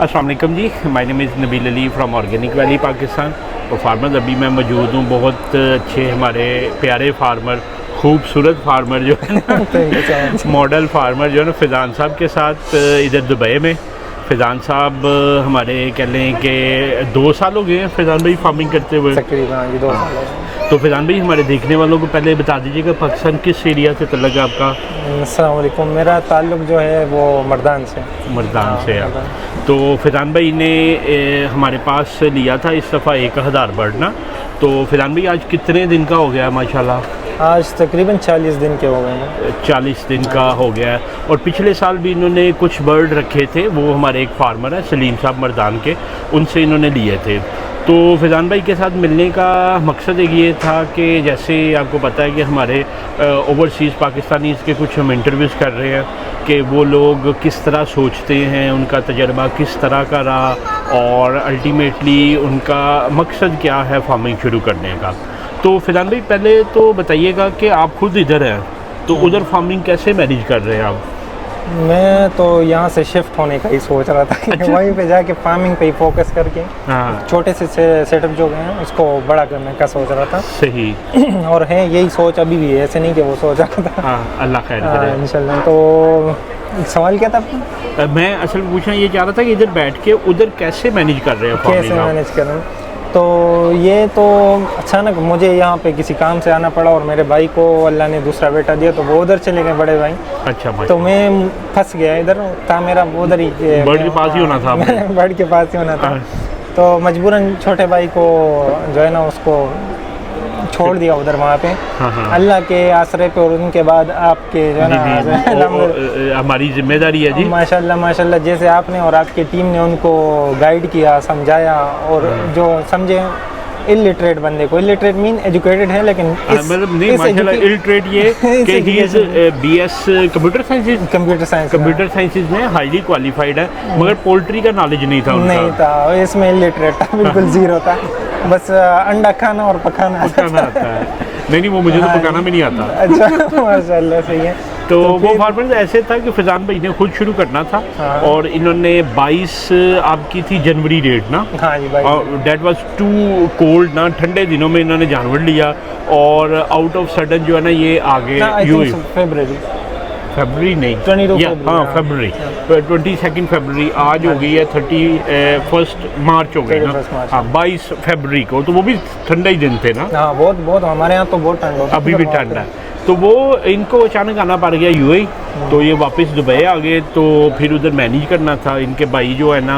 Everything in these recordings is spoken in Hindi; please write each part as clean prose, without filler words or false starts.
अस्सलाम वालेकुम जी, my name is Nabeel Ali from organic valley Pakistan. और फार्मर्स अभी मैं मौजूद हूँ बहुत अच्छे हमारे प्यारे फार्मर, खूबसूरत फार्मर जो है ना मॉडल फार्मर जो है ना फैज़ान साहब के साथ इधर दुबई में। फैज़ान साहब हमारे कह लें कि 2 साल हो गए हैं फैज़ान भाई फार्मिंग करते हुए तकरीबन 2 साल। तो फैज़ान भाई हमारे देखने वालों को पहले बता दीजिएगा पाकिस्तान किस एरिया से तल्लुक़ है आपका? अस्सलाम वालेकुम, मेरा ताल्लुक़ जो है वो मर्दान से। मर्दान से है। तो फैज़ान भाई ने हमारे पास लिया था इस दफ़ा 1000 बर्ड ना। तो फैज़ान भाई आज कितने दिन का हो गया है माशाल्लाह? आज तकरीबन 40 दिन के हो गए हैं। 40 दिन का हो गया है। और पिछले साल भी इन्होंने कुछ बर्ड रखे थे, वो हमारे एक फार्मर है सलीम साहब मर्दान के, उनसे इन्होंने लिए थे। तो फैज़ान भाई के साथ मिलने का मकसद एक ये था कि जैसे आपको पता है कि हमारे ओवरसीज़ पाकिस्तानी के कुछ हम इंटरव्यूज़ कर रहे हैं कि वो लोग किस तरह सोचते हैं, उनका तजर्बा किस तरह का रहा और अल्टीमेटली उनका मकसद क्या है फार्मिंग शुरू करने का। तो फैज़ान भाई पहले तो बताइएगा कि आप खुद इधर हैं, तो उधर फार्मिंग कैसे मैनेज कर रहे हैं आप? मैं तो यहाँ से शिफ्ट होने का ही सोच रहा था कि अच्छा। वहीं पे जाके फार्मिंग पे ही फोकस करके हाँ छोटे से सेटअप जो हैं उसको बड़ा करने का सोच रहा था। सही। और है यही सोच अभी भी है, ऐसे नहीं कि वो सोच रहा था। हाँ अल्लाह खैर करे। इंशाल्लाह। तो सवाल क्या था आपका? मैं असल में पूछना ये चाह रहा था कि इधर बैठ के उधर कैसे मैनेज कर रहे हैं कैसे फार्मिंग? मैनेज करूँ? तो ये तो अचानक मुझे यहाँ पे किसी काम से आना पड़ा और मेरे भाई को अल्लाह ने दूसरा बेटा दिया तो वो उधर चले गए बड़े भाई। अच्छा भाई। तो मैं फंस गया इधर था, मेरा उधर ही बर्ड के पास ही होना था आपने। बर्ड के पास ही होना था। तो मजबूरन छोटे भाई को जो है ना उसको छोड़ दिया उधर वहाँ पे। हाँ। अल्लाह के आसरे पे और उनके बाद आपके जो है ना हमारी जिम्मेदारी है जी। माशाल्लाह माशाल्लाह, जैसे आपने और आपकी टीम ने उनको गाइड किया, समझाया और जो समझे इलिटरेट बंदे को, इलिटरेट मीन एजुकेटेड है लेकिन मतलब नहीं माशाल्लाह इलिटरेट ये कि he is BS computer sciences में हाईली क्वालिफाइड है, मगर पोल्ट्री का नॉलेज नहीं था उनका। नहीं था, इसमें इलिटरेट था, बिल्कुल जीरो था। बस अंडा खाना और पकाना आता है। नहीं वो मुझे तो पकाना भी नहीं आता। अच्छा माशाल्लाह, सही है। तो वो फार्मर ऐसे था कि फैज़ान भाई ने खुद शुरू करना था। हाँ। और इन्होंने 22 आपकी थी जनवरी डेट ना। हाँ जी भाई। और डेट वाज टू कोल्ड ना, ठंडे दिनों में इन्होंने जानवर लिया और आउट ऑफ सडन जो है ना ये आगे फरवरी नहीं 22 हाँ फरवरी 22 फरवरी आज हो गई है 31 मार्च हो गई ना। हाँ 22 फरवरी को, तो वो भी ठंडे ही दिन थे ना। हाँ बहुत हमारे यहाँ तो बहुत ठंड होती है। अभी भी ठंड है। तो वो इनको अचानक आना पड़ गया यूएई, तो ये वापस दुबई आ गए। तो फिर उधर मैनेज करना था। इनके भाई जो है ना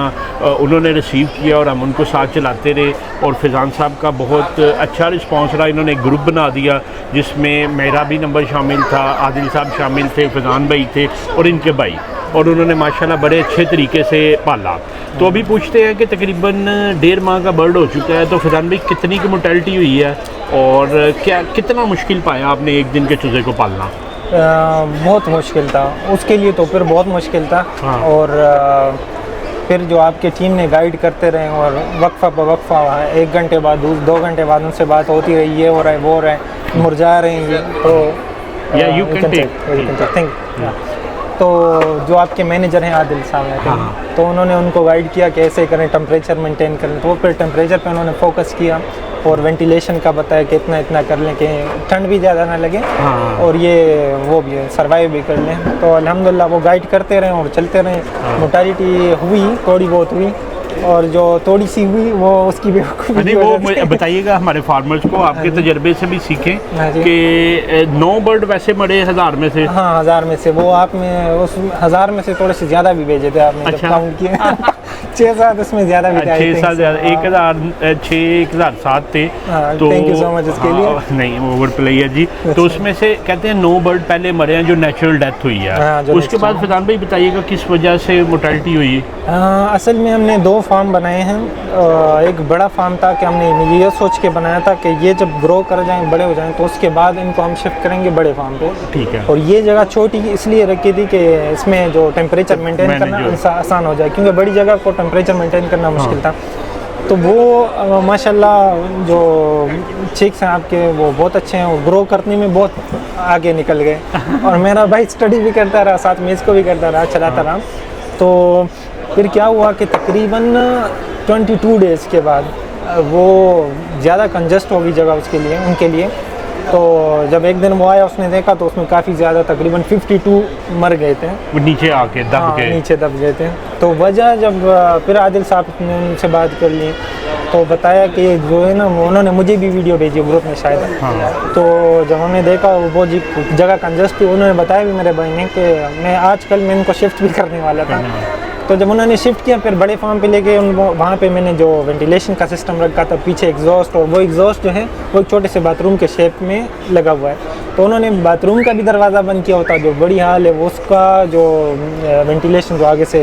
उन्होंने रिसीव किया और हम उनको साथ चलाते रहे और फैज़ान साहब का बहुत अच्छा रिस्पांस रहा। इन्होंने एक ग्रुप बना दिया जिसमें मेरा भी नंबर शामिल था, आदिल साहब शामिल थे, फैज़ान भाई थे और इनके भाई, और उन्होंने माशाल्लाह बड़े अच्छे तरीके से पाला। तो अभी पूछते हैं कि तकरीबन 1.5 माह का बर्ड हो चुका है, तो फैज़ान भाई कितनी की मोर्टेलिटी हुई है और कितना मुश्किल पाया आपने एक दिन के चूज़े को पालना? बहुत मुश्किल था उसके लिए, तो फिर बहुत मुश्किल था। हाँ। और फिर जो आपके टीम ने गाइड करते रहे और वक्फा ब वक्फा 1 घंटे बाद 2 घंटे बाद उनसे बात होती रही, ये हो रहा है वो हो रहा है, मुरझा रहे हैं ये, तो you can take। तो जो आपके मैनेजर हैं आदिल साहब हैं, हाँ। तो उन्होंने उनको गाइड किया कैसे करें, टेम्परेचर मेंटेन करें। तो वो फिर टेम्परेचर पे उन्होंने फोकस किया और वेंटिलेशन का बताया कि इतना कर लें कि ठंड भी ज़्यादा ना लगे। हाँ। और ये वो भी सर्वाइव भी कर लें। तो अल्हम्दुलिल्लाह वो गाइड करते रहे और चलते रहे। हाँ। मोर्टेलिटी हुई थोड़ी बहुत हुई और जो थोड़ी सी हुई वो उसकी भी नहीं वो बताइएगा हमारे फार्मर्स को, आपके तजर्बे से भी सीखें कि 9 बर्ड वैसे मरे 1000 में से। हाँ 1000 में से वो आप में उस 1000 में से थोड़े से ज़्यादा भी भेजे थे आपने। अच्छा। काउंट किए 6-7 उसमें ज़्यादा भी थे। 6-7 1007 थे। तो थैंक यू सो मच इसके लिए। नहीं ओवर प्ले है जी। तो उसमें से कहते हैं 9 बर्ड पहले मरे हैं जो नेचुरल डेथ हुई है। उसके बाद फैज़ान भाई बताइएगा किस वजह से मोर्टेलिटी हुई? असल में हमने 2 फार्म बनाए हैं। एक बड़ा फार्म था कि हमने ये सोच के बनाया था कि ये जब ग्रो कर जाएं, बड़े हो जाएं, तो उसके बाद इनको हम शिफ्ट करेंगे बड़े फार्म पे। ठीक है। और ये जगह छोटी इसलिए रखी थी कि इसमें जो टेम्परेचर मेंटेन करना आसान हो जाए, क्योंकि बड़ी जगह को टेम्परेचर मेंटेन करना मुश्किल था। तो वो माशाल्लाह जो चिक्स हैं आपके वो बहुत अच्छे हैं और ग्रो करने में बहुत आगे निकल गए। और मेरा भाई स्टडी भी करता रहा, साथ में इसको भी करता रहा, चलाता रहा। तो फिर क्या हुआ कि तकरीबन 22 डेज़ के बाद वो ज़्यादा कंजस्ट होगी जगह उसके लिए, उनके लिए। तो जब एक दिन वो आया, उसने देखा तो उसमें काफ़ी ज़्यादा तकरीबन 52 मर गए थे, वो नीचे आके दब हाँ, गए। नीचे दब गए थे। तो वजह जब फिर आदिल साहब ने उनसे बात कर ली तो बताया कि जो है ना, उन्होंने मुझे भी वीडियो भेजी ग्रुप में शायद। तो जब हमने देखा वो जी जगह कंजस्ट थी, उन्होंने बताया भी मेरे भाई ने कि मैं इनको शिफ्ट भी करने वाला था। तो जब उन्होंने शिफ्ट किया फिर बड़े फार्म पे लेके वहाँ पे मैंने जो वेंटिलेशन का सिस्टम रखा था, पीछे एग्जॉस्ट, और वो एग्जॉस्ट जो है वो एक छोटे से बाथरूम के शेप में लगा हुआ है। तो उन्होंने बाथरूम का भी दरवाज़ा बंद किया होता, जो बड़ी हाल है वो उसका जो वेंटिलेशन जो आगे से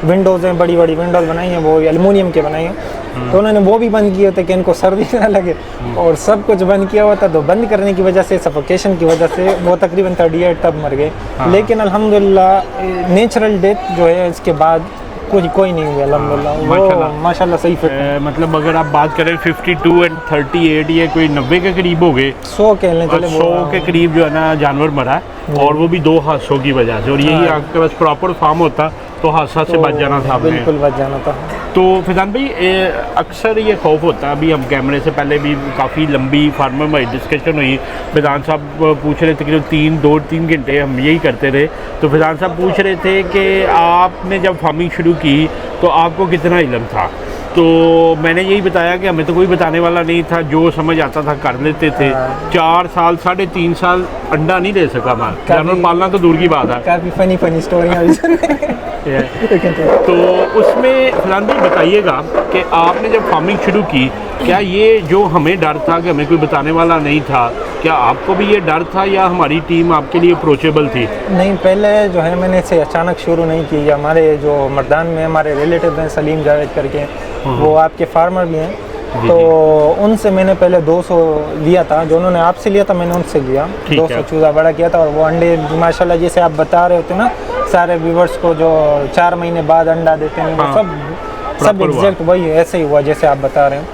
विंडोज़ हैं, बड़ी बड़ी विंडोज़ बनाई हैं, वो एलुमिनियम के बनाई हैं। तो उन्होंने वो भी बंद किए होते कि इनको सर्दी ना लगे, और सब कुछ बंद किया हुआ था। तो बंद करने की वजह से, सफोकेशन की वजह से वो तकरीबन 38 तब मर गए। लेकिन अल्हम्दुलिल्लाह नेचुरल डेथ जो है इसके बाद कोई नहीं हुआ अल्हम्दुलिल्लाह। वो माशाल्लाह सही फिट है। मतलब अगर आप बात करें 52 एंड 38, ये कोई 90 के करीब हो गए, 100 कहने चले, 100 के करीब जो है ना जानवर मरा है, और वो भी 2 हादसों की वजह से। और यही आपके पास प्रॉपर फार्म होता तो हादसा से बच जाना था आपने। बिल्कुल बच जाना था। तो फैजान भाई अक्सर ये खौफ होता है, अभी हम कैमरे से पहले भी काफ़ी लंबी फार्मर में डिस्कशन हुई, फैजान साहब पूछ रहे थे कि 2-3 घंटे हम यही करते रहे। तो फैजान साहब पूछ रहे थे कि आपने जब फार्मिंग शुरू की तो आपको कितना इल्म था। तो मैंने यही बताया कि हमें तो कोई बताने वाला नहीं था, जो समझ आता था कर लेते थे। 4 साल 3.5 साल अंडा नहीं दे सका मैं, जानवर पालना तो दूर की बात है। काफ़ी फनी स्टोरी तो उसमें फैजान भाई बताइएगा कि आपने जब फार्मिंग शुरू की, क्या ये जो हमें डर था कि हमें कोई बताने वाला नहीं था, क्या आपको भी ये डर था या हमारी टीम आपके लिए अप्रोचेबल थी? नहीं, पहले जो है मैंने इसे अचानक शुरू नहीं की। हमारे जो मर्दान में हमारे रिलेटिव हैं सलीम जावेद करके, वो आपके फार्मर भी हैं, तो उनसे मैंने पहले 200 लिया था, जो उन्होंने आपसे लिया था मैंने उनसे लिया। 200 चूज़ा बड़ा किया था, और वो अंडे माशाल्लाह जैसे आप बता रहे होते ना सारे व्यूवर्स को, जो 4 महीने बाद अंडा देते हैं, वो सब एग्जैक्ट वही ऐसे ही हुआ जैसे आप बता रहे हैं।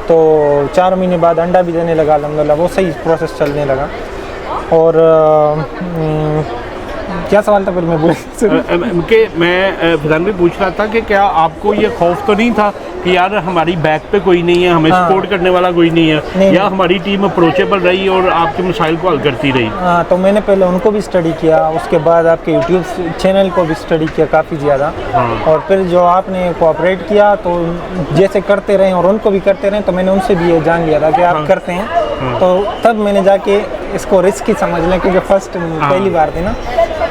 तो 4 महीने बाद अंडा भी देने लगा अल्हम्दुलिल्लाह, वो सही प्रोसेस चलने लगा। और क्या सवाल था फिर मैं भूल कि मैं फैजान भी पूछ रहा था कि क्या आपको ये खौफ तो नहीं था कि यार हमारी बैक पे कोई नहीं है, हमें सपोर्ट करने वाला कोई नहीं है, नहीं, या हमारी टीम अप्रोचेबल रही और आपके मसाइल को हल करती रही? हाँ, तो मैंने पहले उनको भी स्टडी किया, उसके बाद आपके यूट्यूब चैनल को भी स्टडी किया काफ़ी ज़्यादा। और फिर जो आपने कोऑपरेट किया तो जैसे करते रहे और उनको भी करते रहे, तो मैंने उनसे भी ये जान लिया था कि आप करते हैं। तो तब मैंने जाके इसको रिस्क ही समझ लिया, क्योंकि फर्स्ट पहली बार थी ना,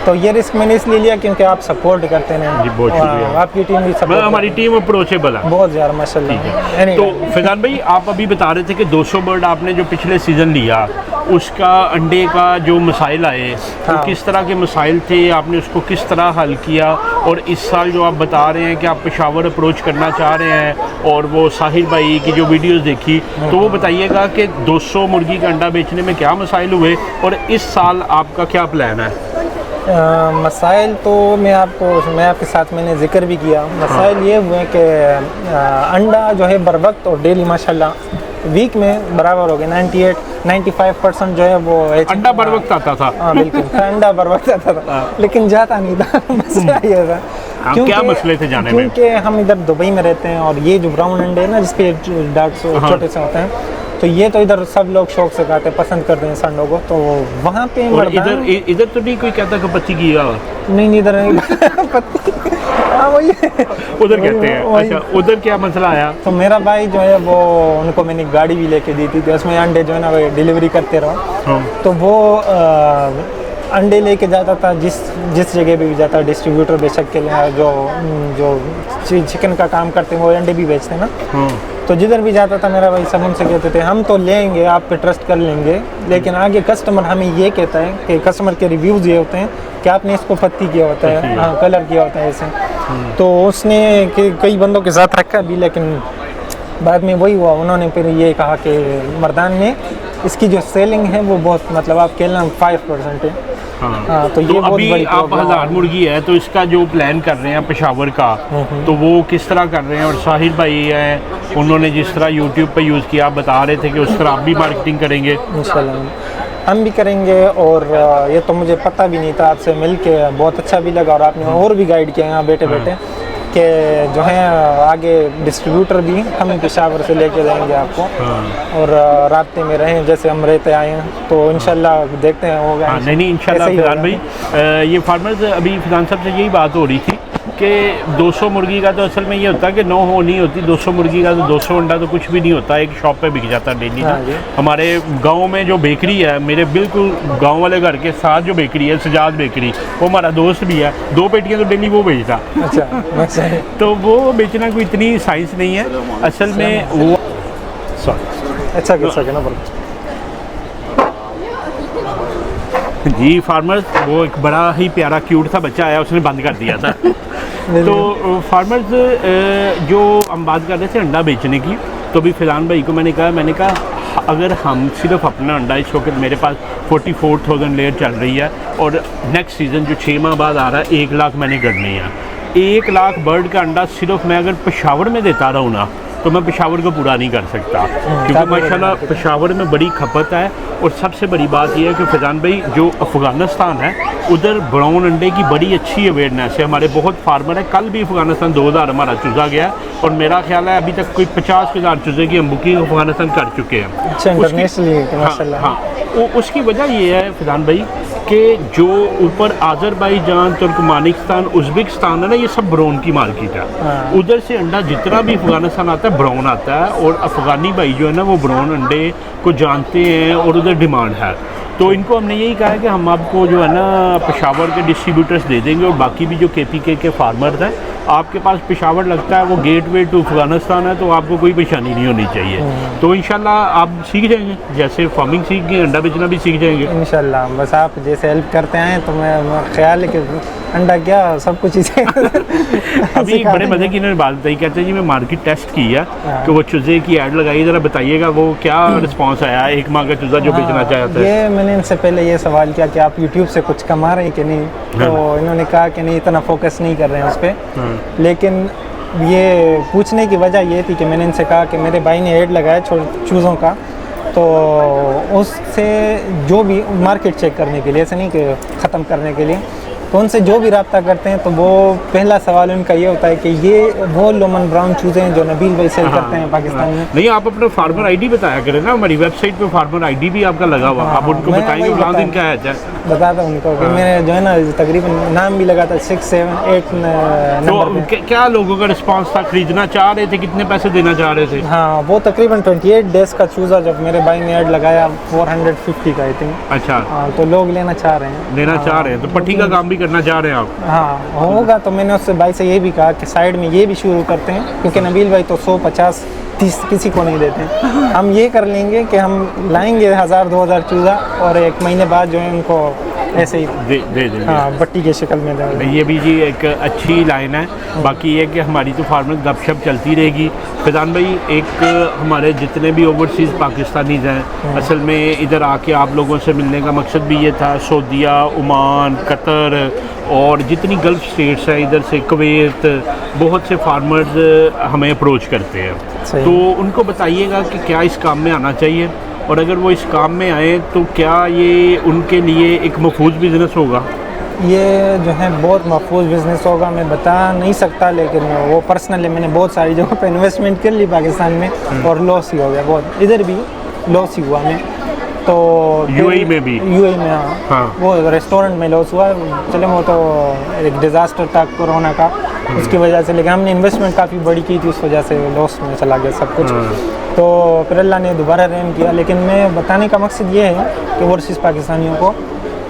तो ये रिस्क मैंने इसलिए लिया क्योंकि आप सपोर्ट करते हैं जी, बहुत शुक्रिया। आपकी टीम भी सपोर्ट, हमारी टीम अप्रोचेबल है बहुत ज़्यादा माशाल्लाह। तो फैजान भाई आप अभी बता रहे थे कि 200 बर्ड आपने जो पिछले सीज़न लिया, उसका अंडे का जो मसाइल आए, तो किस तरह के मसाइल थे, आपने उसको किस तरह हल किया? और इस साल जो आप बता रहे हैं कि आप पेशावर अप्रोच करना चाह रहे हैं, और वो साहिल भाई की जो वीडियोस देखी, तो वो बताइएगा कि 200 मुर्गी का अंडा बेचने में क्या मसाइल हुए, और इस साल आपका क्या प्लान है? मसाइल तो मैं आपके साथ मैंने जिक्र भी किया। मसाइल ये हुए कि अंडा जो है बर वक्त और डेली माशाल्लाह वीक में बराबर हो गया। 98-95% जो है वो अंडा बर वक्त आता था। हाँ बिल्कुल, अंडा बर वक्त आता था, लेकिन जाता नहीं था। मसला ये था, क्या मसले थे जाने में? क्योंकि हम इधर दुबई में रहते हैं, और ये जो ब्राउन अंडे है ना जिसपे डार्क छोटे से होते हैं, तो ये तो इधर सब लोग शौक से खाते, पसंद करते हैं संडों को। तो वहाँ पे इधर तो नहीं कोई कहता कि पत्ती की नहीं, इधर नहीं पत्ती, हाँ वही उधर कहते हैं। अच्छा, उधर क्या मसला आया? तो मेरा भाई जो है वो, उनको मैंने गाड़ी भी लेके दी थी, तो उसमें अंडे जो है ना वो डिलीवरी करते रहो। तो वो अंडे लेके जाता था जिस जगह पे भी जाता, डिस्ट्रीब्यूटर बेशक के लिए जो चिकन का काम करते हैं वो अंडे भी बेचते हैं ना। तो जिधर भी जाता था मेरा भाई सब उनसे कहते थे हम तो लेंगे, आप पे ट्रस्ट कर लेंगे, लेकिन आगे कस्टमर हमें ये कहता है कि कस्टमर के रिव्यूज़ ये होते हैं कि आपने इसको पत्ती किया होता है, हाँ कलर किया होता है ऐसे। तो उसने कई बंदों के साथ रखा भी, लेकिन बाद में वही हुआ, उन्होंने फिर ये कहा कि मर्दान में इसकी जो सेलिंग है वो बहुत, मतलब आप कहना 5% है। हाँ, तो ये अभी आप 1000 मुर्गी है, तो इसका जो प्लान कर रहे हैं पेशावर का, तो वो किस तरह कर रहे हैं? और साहिल भाई हैं, उन्होंने जिस तरह यूट्यूब पे यूज़ किया, आप बता रहे थे कि उस तरह आप भी मार्केटिंग करेंगे। इंशाल्लाह हम भी करेंगे, और ये तो मुझे पता भी नहीं था, आपसे मिल के बहुत अच्छा भी लगा, और आपने और भी गाइड किया यहाँ बैठे बैठे कि जो है आगे डिस्ट्रीब्यूटर भी हम पेशावर से लेके जाएंगे आपको। और रास्ते में रहें जैसे हम रहते आए हैं, तो इंशाल्लाह देखते हैं होगा। नहीं इंशाल्लाह फिजान भाई, ये फार्मर्स अभी फिजान साहब से यही बात हो रही थी कि 200 मुर्गी का तो असल में ये होता है कि 9 नहीं होती, 200 मुर्गी का तो 200 अंडा तो कुछ भी नहीं होता, एक शॉप पे बिक जाता है डेली ना। हमारे गांव में जो बेकरी है, मेरे बिल्कुल गांव वाले घर के साथ जो बेकरी है सजाद बेकरी, वो हमारा दोस्त भी है, 2 पेटियां तो डेली वो बेचता। अच्छा तो वो बेचना कोई इतनी साइंस नहीं है असल में। वो अच्छा ना जी फार्मर्स, वो एक बड़ा ही प्यारा क्यूट था बच्चा आया, उसने बंद कर दिया था। तो फार्मर्स जो हम बात कर रहे थे अंडा बेचने की, तो अभी फिजान भाई को मैंने कहा अगर हम सिर्फ अपना अंडा, इस वक्त मेरे पास 44,000 लेयर चल रही है और नेक्स्ट सीज़न जो 6 माह बाद आ रहा है 1 लाख मैंने गढ़नी है। 1 लाख बर्ड का अंडा सिर्फ मैं अगर पेशावर में देता रहूँ ना, तो मैं पेशावर को पूरा नहीं कर सकता, क्योंकि माशाल्लाह पेशावर में बड़ी खपत है। और सबसे बड़ी बात यह है कि फैज़ान भाई जो अफ़गानिस्तान है उधर ब्राउन अंडे की बड़ी अच्छी अवेयरनेस है, हमारे बहुत फार्मर है। कल भी अफ़गानिस्तान 2000 हमारा चूज़ा गया और मेरा ख्याल है अभी तक कोई 50,000 चूज़े की हम बुकिंग अफ़गानिस्तान कर चुके हैं। अच्छा, इंटरनेशनली माशाल्लाह। हाँ, उसकी वजह ये है फैज़ान भाई कि जो ऊपर आज़रबाईजान, तुर्कमानिस्तान, उज़्बेकिस्तान है ना, ये सब ब्राउन की मार्केट है। उधर से अंडा जितना भी अफ़गानिस्तान आता है ब्राउन आता है, और अफ़गानी भाई जो है ना वो ब्राउन अंडे को जानते हैं और उधर डिमांड है। तो इनको हमने यही कहा है कि हम आपको जो है ना पेशावर के डिस्ट्रीब्यूटर्स दे देंगे, और बाकी भी जो KPK के फार्मर्स हैं, आपके पास पेशावर लगता है वो गेटवे टू अफ़गानिस्तान है, तो आपको कोई परेशानी नहीं होनी चाहिए। तो इंशाल्लाह आप सीख जाएंगे, जैसे फार्मिंग सीख गए अंडा बेचना भी सीख जाएंगे इंशाल्लाह। बस आप जैसे हेल्प करते हैं तो मैं ख्याल है कि अंडा क्या सब कुछ इसे अभी बड़े मज़े की इन्होंने बात बताई, कहते हैं जी मैं मार्केट टेस्ट की है कि वो चूज़े की ऐड लगाई, ज़रा बताइएगा वो क्या रिस्पॉन्स आया 1 माह का चूज़ा जो बेचना चाहता है। ये मैंने इनसे पहले ये सवाल किया कि आप यूट्यूब से कुछ कमा रहे हैं कि नहीं, तो इन्होंने कहा कि नहीं इतना फोकस नहीं कर रहे हैं उस पर। लेकिन ये पूछने की वजह ये थी कि मैंने इनसे कहा कि मेरे भाई ने ऐड लगाया चूज़ों का, तो उससे जो भी मार्केट चेक करने के लिए, ऐसे नहीं कि ख़त्म करने के लिए, तो उनसे जो भी रब्ता करते हैं तो वो पहला सवाल उनका ये होता है कि ये वो लोमन ब्राउन चूज़े हैं जो नबील भाई सेल करते हैं पाकिस्तान में। नहीं, आप अपना फार्मर आईडी बताया करें ना, हमारी वेबसाइट पे फार्मर आईडी भी आपका लगा हुआ, आप उनको बताएंगे उस दिन क्या है। बताता उनको कि मैंने जो है ना तकरीबन नाम भी लगा था 6, 7, 8 नंबर पे। क्या लोगों का रिस्पांस था, खरीदना चाह रहे थे, कितने पैसे देना चाह रहे थे? हाँ, वो तकरीबन 28 डेज का चूज़ा जब मेरे भाई ने ऐड लगाया 450 का आई थिंक। अच्छा, तो लोग लेना चाह रहे हैं, तो पट्टी का काम भी करना चाह रहे हैं आप? हाँ होगा। तो मैंने उससे भाई से ये भी कहा कि साइड में ये भी शुरू करते हैं, क्योंकि नबील भाई तो 100, 50, 30 किसी को नहीं देते हैं। हम ये कर लेंगे कि हम लाएंगे 1000, 2000 चूज़ा और 1 महीने बाद जो है उनको ऐसे ही दे देंगे। हाँ, बट्टी की शक्ल में दे। ये भी जी एक अच्छी लाइन है। बाकी ये कि हमारी तो फार्मर गपशप चलती रहेगी। फैज़ान भाई, एक हमारे जितने भी ओवरसीज़ पाकिस्तानीज़ हैं, असल में इधर आके आप लोगों से मिलने का मकसद भी ये था। सऊदीया, ओमान, कतर और जितनी गल्फ़ स्टेट्स हैं, इधर से कुवैत, बहुत से फार्मर्स हमें अप्रोच करते हैं। तो उनको बताइएगा कि क्या इस काम में आना चाहिए, और अगर वो इस काम में आए तो क्या ये उनके लिए एक महफूज बिज़नेस होगा? ये जो है बहुत महफूज बिज़नेस होगा, मैं बता नहीं सकता, लेकिन वो पर्सनली मैंने बहुत सारी जगहों पे इन्वेस्टमेंट कर ली पाकिस्तान में और लॉस ही हो गया बहुत, इधर भी लॉस ही हुआ मैं। तो यूएई में भी? यूएई में हाँ, वो रेस्टोरेंट में लॉस हुआ। चले वो तो एक डिज़ास्टर था कोरोना का, उसकी वजह से, लेकिन हमने इन्वेस्टमेंट काफ़ी बड़ी की थी, उस वजह से लॉस में चला गया सब कुछ। तो फिर अल्लाह ने दोबारा रहम किया। लेकिन मैं बताने का मकसद ये है कि ओवरसीज़ पाकिस्तानियों को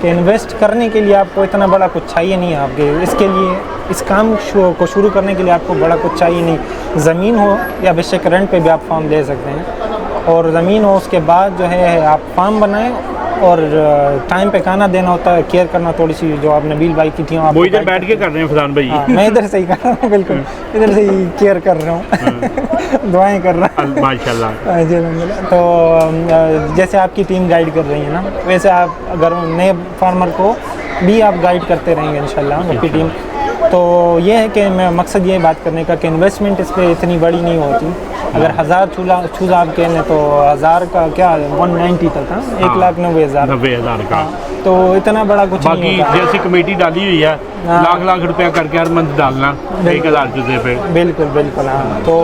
कि इन्वेस्ट करने के लिए आपको इतना बड़ा कुछ चाहिए नहीं। आपके इसके लिए, इस काम को शुरू करने के लिए आपको बड़ा कुछ चाहिए नहीं। ज़मीन हो या बेशक रेंट पे भी आप फार्म ले सकते हैं, और ज़मीन हो उसके बाद जो है आप फार्म बनाएं, और टाइम पे खाना देना होता है, केयर करना थोड़ी सी, जो आप नबील भाई की थी वो इधर बैठ के कर रहे हैं फैज़ान भाई। हाँ, मैं इधर से ही कर रहा हूँ, बिल्कुल इधर से ही केयर कर रहा हूँ दुआएं कर रहा हूँ माशाल्लाह जी। तो जैसे आपकी टीम गाइड कर रही है ना, वैसे आप अगर नए फार्मर को भी आप गाइड करते रहेंगे इंशाल्लाह आपकी टीम। तो ये है कि मैं मकसद ये बात करने का कि इन्वेस्टमेंट इस पर इतनी बड़ी नहीं होती। अगर 1000 चूज़ा आप कहें तो 1000 का क्या 190 तक, हाँ 1,90,000 90,000 का। तो इतना बड़ा कुछ बाकी नहीं होता। जैसी कमेटी डाली हुई है, लाख लाख रुपया करके हर मंथ डालना 1,000 चूजे पे। बिल्कुल बिल्कुल, हाँ। तो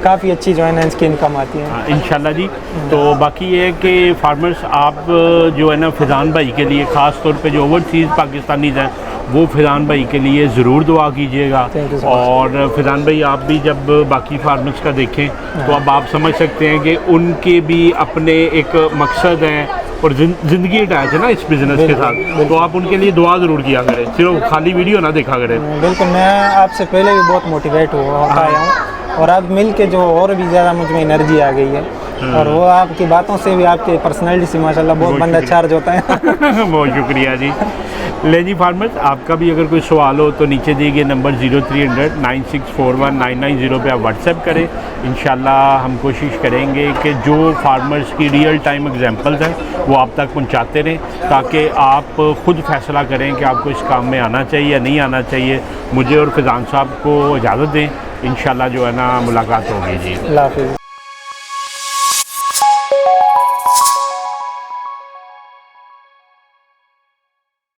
काफ़ी अच्छी जो है ना इसकी इनकम आती है इंशाल्लाह जी। तो बाकी ये है कि फार्मर्स आप जो है ना फैज़ान भाई के लिए ख़ास तौर पे जो ओवरसीज़ पाकिस्तानीज़ हैं वो फैज़ान भाई के लिए ज़रूर दुआ कीजिएगा। Thank you so much। और फैज़ान भाई आप भी जब बाकी फार्मर्स का देखें तो अब आप समझ सकते हैं कि उनके भी अपने एक मकसद हैं और ज़िंदगी अटैच है ना इस बिज़नेस के साथ, तो आप उनके लिए दुआ ज़रूर किया करें, सिर्फ खाली वीडियो ना देखा करें। बिल्कुल, मैं आपसे पहले भी बहुत मोटिवेट होता आया हूँ और अब मिल के जो और भी ज़्यादा मुझ में एनर्जी आ गई है। और वो आपकी बातों से भी, आपके पर्सनैलिटी से माशाल्लाह बहुत बंदा चार्ज होता है। बहुत शुक्रिया जी। ले जी फार्मर्स, आपका भी अगर कोई सवाल हो तो नीचे दिए गए नंबर 0300 9641 पे आप व्हाट्सएप करें। इंशाल्लाह हम कोशिश करेंगे कि जो फार्मर्स की रियल टाइम एग्जांपल्स हैं वो आप तक पहुंचाते रहें, ताकि आप ख़ुद फैसला करें कि आपको इस काम में आना चाहिए या नहीं आना चाहिए। मुझे और फैज़ान साहब को इजाज़त दें, इंशाल्लाह जो है ना मुलाकात होगी जी। अल्लाह हाफ़िज़।